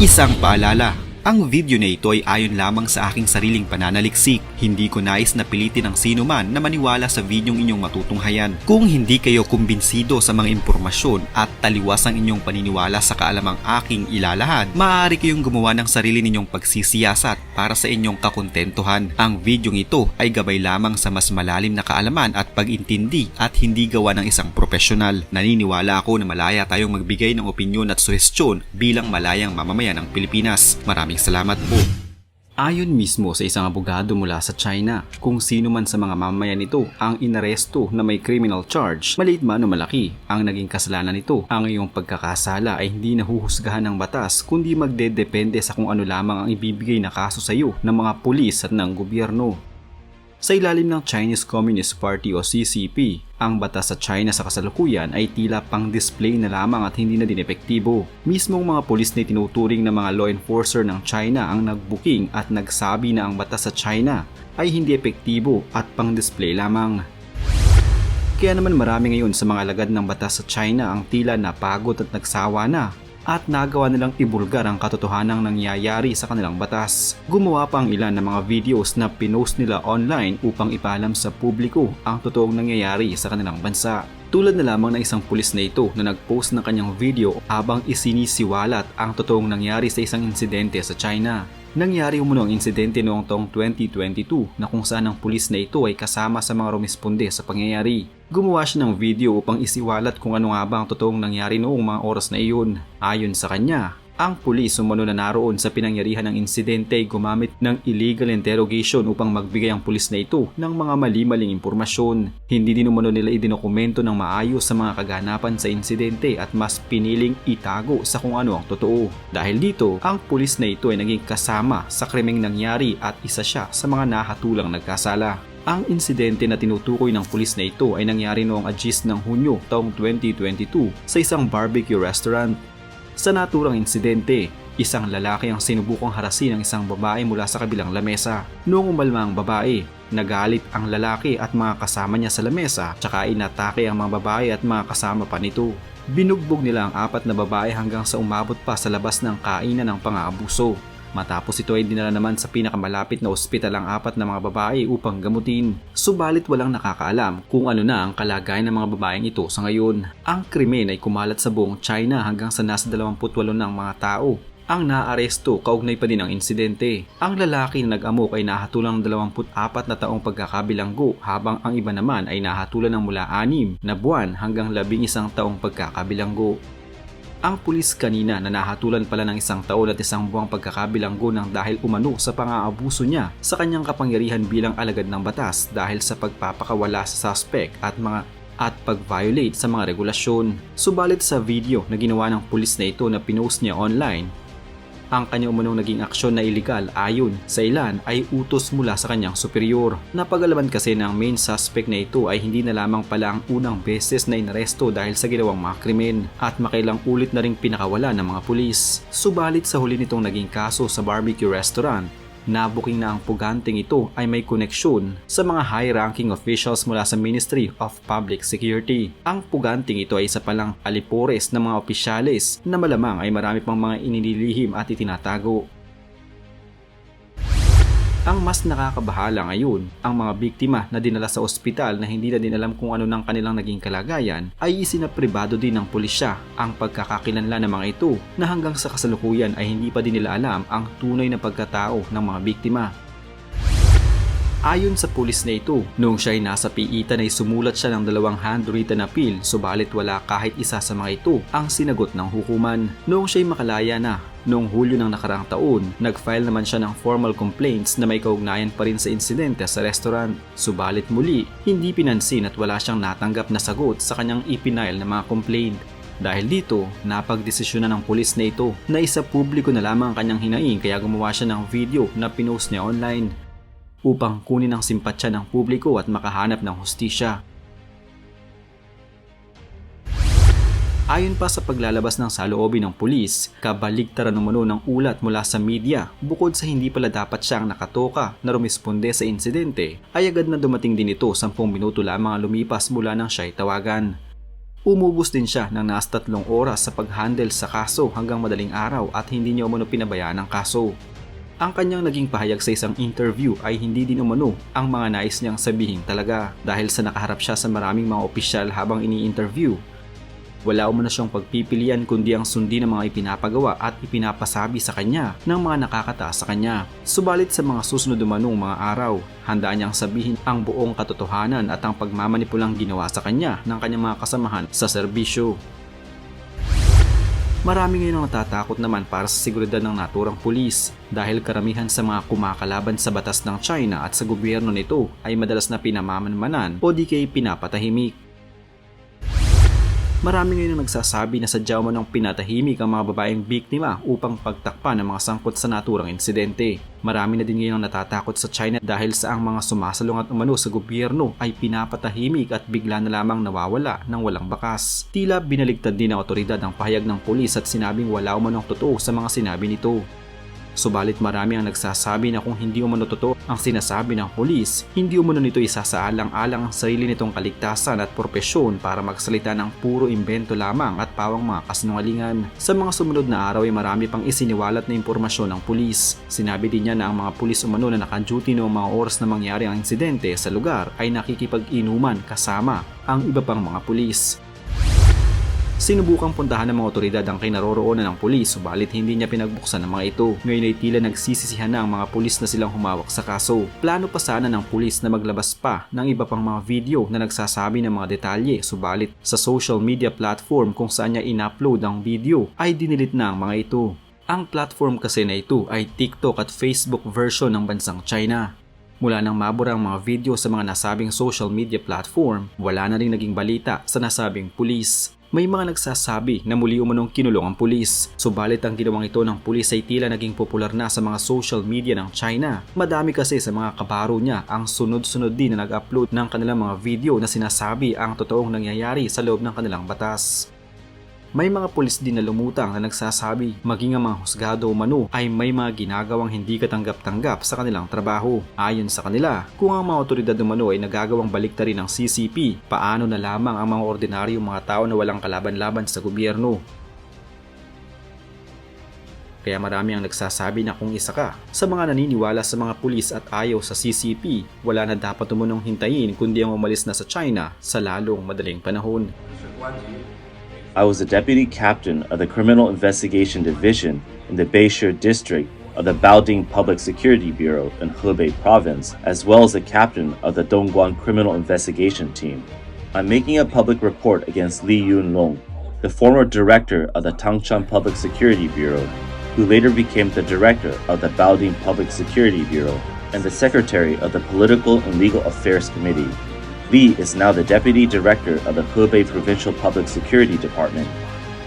Isang paalala, ang video na ito ay ayon lamang sa aking sariling pananaliksik. Hindi ko nais na pilitin ang sino man na maniwala sa videong inyong matutunghayan. Kung hindi kayo kumbinsido sa mga impormasyon at taliwas ang inyong paniniwala sa kaalamang aking ilalahad, maaari kayong gumawa ng sarili ninyong pagsisiyasat para sa inyong kakontentuhan. Ang videong ito ay gabay lamang sa mas malalim na kaalaman at pag-intindi at hindi gawa ng isang profesional. Naniniwala ako na malaya tayong magbigay ng opinyon at suhestyon bilang malayang mamamayan ng Pilipinas. Maraming salamat po. Ayon mismo sa isang abogado mula sa China, kung sino man sa mga mamamayan nito ang inaresto na may criminal charge, maliit man o malaki, ang naging kasalanan nito, ang iyong pagkakasala ay hindi nahuhusgahan ng batas kundi magdedepende sa kung ano lamang ang ibibigay na kaso sa iyo ng mga pulis at ng gobyerno. Sa ilalim ng Chinese Communist Party o CCP, ang batas sa China sa kasalukuyan ay tila pang-display na lamang at hindi na din epektibo. Mismong mga pulis na tinuturing ng mga law enforcer ng China ang nagbuking at nagsabi na ang batas sa China ay hindi epektibo at pang-display lamang. Kaya naman marami ngayon sa mga alagad ng batas sa China ang tila napagod at nagsawa na at nagawa nilang ibulgar ang katotohanang nangyayari sa kanilang batas. Gumawa pa ang ilan ng mga videos na pinost nila online upang ipaalam sa publiko ang totoong nangyayari sa kanilang bansa. Tulad na lamang ng isang pulis na ito na nagpost ng kanyang video habang isinisiwalat ang totoong nangyari sa isang insidente sa China. Nangyari umano ang insidente noong taong 2022 na kung saan ang pulis na ito ay kasama sa mga rumisponde sa pangyayari. Gumawa siya ng video upang isiwalat kung ano nga ba ang totoong nangyari noong mga oras na iyon. Ayon sa kanya, ang pulis umano na naroon sa pinangyarihan ng insidente ay gumamit ng illegal interrogation upang magbigay ang pulis na ito ng mga mali-maling impormasyon. Hindi din umano nila idinokumento ng maayos sa mga kaganapan sa insidente at mas piniling itago sa kung ano ang totoo. Dahil dito, ang pulis na ito ay naging kasama sa krimeng nangyari at isa siya sa mga nahatulang nagkasala. Ang insidente na tinutukoy ng pulis na ito ay nangyari noong August ng Hunyo taong 2022 sa isang barbecue restaurant. Sa naturang insidente, isang lalaki ang sinubukang harasin ng isang babae mula sa kabilang lamesa. Noong umalma ang babae, nagalit ang lalaki at mga kasama niya sa lamesa, tsaka inatake ang mga babae at mga kasama pa nito. Binugbog nila ang 4 na babae hanggang sa umabot pa sa labas ng kainan ng pang-aabuso. Matapos ito ay dinala naman sa pinakamalapit na ospital ang 4 na mga babae upang gamutin. Subalit walang nakakaalam kung ano na ang kalagayan ng mga babaeng ito sa ngayon. Ang krimen ay kumalat sa buong China hanggang sa nasa 28 ng mga tao ang naaresto kaugnay pa din ng insidente. Ang lalaki na nag-amok ay nahatulang ng 24 na taong pagkakabilanggo habang ang iba naman ay nahatulan ng mula 6 na buwan hanggang 11 taong pagkakabilanggo. Ang pulis kanina na nahatulan pala ng 1 taon at 1 buwang pagkakabilanggo ng dahil umano sa pang-aabuso niya sa kanyang kapangyarihan bilang alagad ng batas dahil sa pagpapakawala sa suspect at pag-violate sa mga regulasyon. Subalit sa video na ginawa ng pulis na ito na pinost niya online, ang kanyang umanong naging aksyon na iligal ayon sa ilan ay utos mula sa kanyang superior. Napag-alaman kasi ng main suspect na ito ay hindi na lamang pala ang unang beses na inaresto dahil sa ginawang mga krimen at makailang ulit na ring pinakawala ng mga pulis. Subalit sa huli nitong naging kaso sa barbecue restaurant, nabuking na ang puganteng ito ay may koneksyon sa mga high-ranking officials mula sa Ministry of Public Security. Ang puganteng ito ay isa palang alipores ng mga opisyales na malamang ay marami pang mga inililihim at itinatago. Ang mas nakakabahala ngayon, ang mga biktima na dinala sa ospital na hindi na din alam kung ano ng kanilang naging kalagayan ay isinapribado din ng pulisya ang pagkakakilanlan ng mga ito na hanggang sa kasalukuyan ay hindi pa din nila alam ang tunay na pagkatao ng mga biktima. Ayon sa pulis na ito, noong siya ay nasa piitan ay sumulat siya ng 2 handwritten appeal subalit wala kahit isa sa mga ito ang sinagot ng hukuman. Noong siya ay makalaya na, noong Hulyo ng nakaraang taon, nag-file naman siya ng formal complaints na may kaugnayan pa rin sa insidente sa restaurant. Subalit muli, hindi pinansin at wala siyang natanggap na sagot sa kanyang ipinail na mga complaint. Dahil dito, napagdesisyonan ng pulis na ito na isa publiko na lamang ang kanyang hinaing kaya gumawa siya ng video na pinost niya online upang kunin ang simpatsya ng publiko at makahanap ng hustisya. Ayon pa sa paglalabas ng saloobin ng pulis, kabaligtaran umano ng ulat mula sa media, bukod sa hindi pala dapat siyang nakatoka na rumisponde sa insidente, ay agad na dumating din ito 10 minuto lamang lumipas mula nang siya'y tawagan. Umubos din siya ng nasa 3 oras sa pag-handle sa kaso hanggang madaling araw at hindi niya umano pinabayaan ang kaso. Ang kanyang naging pahayag sa isang interview ay hindi din umano ang mga nais niyang sabihin talaga dahil sa nakaharap siya sa maraming mga opisyal habang ini-interview. Wala umano siyang pagpipilian kundi ang sundin ng mga ipinapagawa at ipinapasabi sa kanya ng mga nakakataas sa kanya. Subalit sa mga susunod umanong mga araw, handa niyang sabihin ang buong katotohanan at ang pagmamanipulang ginawa sa kanya ng kanyang mga kasamahan sa serbisyo. Marami ngayon ang natatakot naman para sa seguridad ng naturang pulis dahil karamihan sa mga kumakalaban sa batas ng China at sa gobyerno nito ay madalas na pinamamanmanan o di kaya pinapatahimik. Marami ngayon ang nagsasabi na sadya man ng pinatahimik ang mga babaeng biktima upang pagtakpan ng mga sangkot sa naturang insidente. Marami na din ngayon ang natatakot sa China dahil sa ang mga sumasalungat umano sa gobyerno ay pinapatahimik at bigla na lamang nawawala ng walang bakas. Tila binaligtad din ng otoridad ang pahayag ng pulis at sinabing wala umanong totoo sa mga sinabi nito. Subalit marami ang nagsasabi na kung hindi umano totoo ang sinasabi ng pulis, hindi umano nito isasaalang-alang ang sarili nitong kaligtasan at propesyon para magsalita ng puro imbento lamang at pawang mga kasinungalingan. Sa mga sumunod na araw ay marami pang isiniwalat na impormasyon ng pulis. Sinabi din niya na ang mga pulis umano na naka-duty noong mga oras na mangyari ang insidente sa lugar ay nakikipag-inuman kasama ang iba pang mga pulis. Sinubukang puntahan ng mga otoridad ang kinaroroonan ng pulis subalit hindi niya pinagbuksan ang mga ito. Ngayon ay tila nagsisisihan na ang mga pulis na silang humawak sa kaso. Plano pa sana ng pulis na maglabas pa ng iba pang mga video na nagsasabi ng mga detalye subalit sa social media platform kung saan niya in-upload ang video ay dinilit na ang mga ito. Ang platform kasi na ito ay TikTok at Facebook version ng bansang China. Mula nang mabura ang mga video sa mga nasabing social media platform, wala na rin naging balita sa nasabing pulis. May mga nagsasabi na muli umanong kinulong ang pulis. Subalit ang ginawang ito ng pulis ay tila naging popular na sa mga social media ng China. Madami kasi sa mga kabaro niya ang sunod-sunod din na nag-upload ng kanilang mga video na sinasabi ang totoong nangyayari sa loob ng kanilang batas. May mga pulis din na lumutang na nagsasabi maging ang mga husgado umano ay may mga ginagawang hindi katanggap-tanggap sa kanilang trabaho. Ayon sa kanila, kung ang mga otoridad umano ay nagagawang baliktarin ng CCP, paano na lamang ang mga ordinaryong mga tao na walang kalaban-laban sa gobyerno? Kaya marami ang nagsasabi na kung isa ka sa mga naniniwala sa mga pulis at ayaw sa CCP, wala na dapat umunong hintayin kundi ang umalis na sa China sa lalong madaling panahon. I was a deputy captain of the Criminal Investigation Division in the Beishir District of the Baoding Public Security Bureau in Hebei Province, as well as the captain of the Dongguan Criminal Investigation Team. I'm making a public report against Li Yunlong, the former director of the Tangshan Public Security Bureau, who later became the director of the Baoding Public Security Bureau and the secretary of the Political and Legal Affairs Committee. Li is now the Deputy Director of the Hebei Provincial Public Security Department.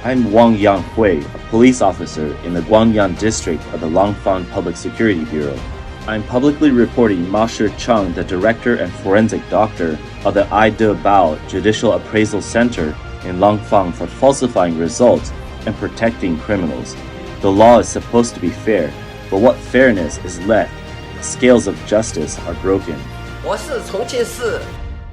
I'm Wang Yanghui, a police officer in the Guangyan District of the Langfang Public Security Bureau. I'm publicly reporting Ma Shi-cheng, the Director and Forensic Doctor of the Aide Bao Judicial Appraisal Center in Langfang for falsifying results and protecting criminals. The law is supposed to be fair, but what fairness is left? The scales of justice are broken.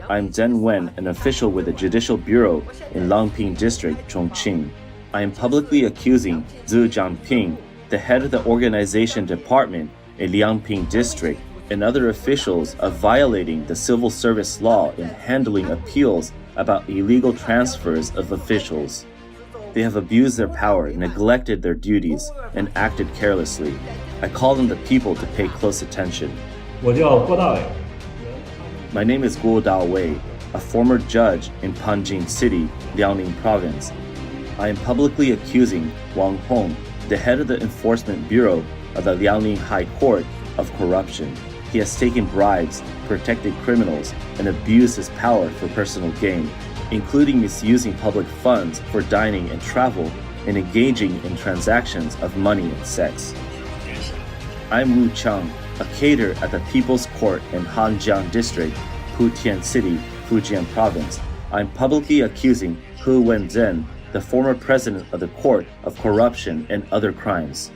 I'm Zhen Wen, an official with the Judicial Bureau in Langping District, Chongqing. I am publicly accusing Zhu Jiangping, the head of the organization department in Liangping District, and other officials of violating the civil service law in handling appeals about illegal transfers of officials. They have abused their power, neglected their duties, and acted carelessly. I call on the people to pay close attention. 我叫郭大伟。 My name is Guo Dawei, a former judge in Panjin City, Liaoning Province. I am publicly accusing Wang Hong, the head of the Enforcement Bureau of the Liaoning High Court, of corruption. He has taken bribes, protected criminals, and abused his power for personal gain, including misusing public funds for dining and travel and engaging in transactions of money and sex. I'm Wu Chang, a caterer at the People's Court in Hanjiang District, Putian City, Fujian Province. I'm publicly accusing Hu Wenzhen, the former president of the court, of corruption and other crimes.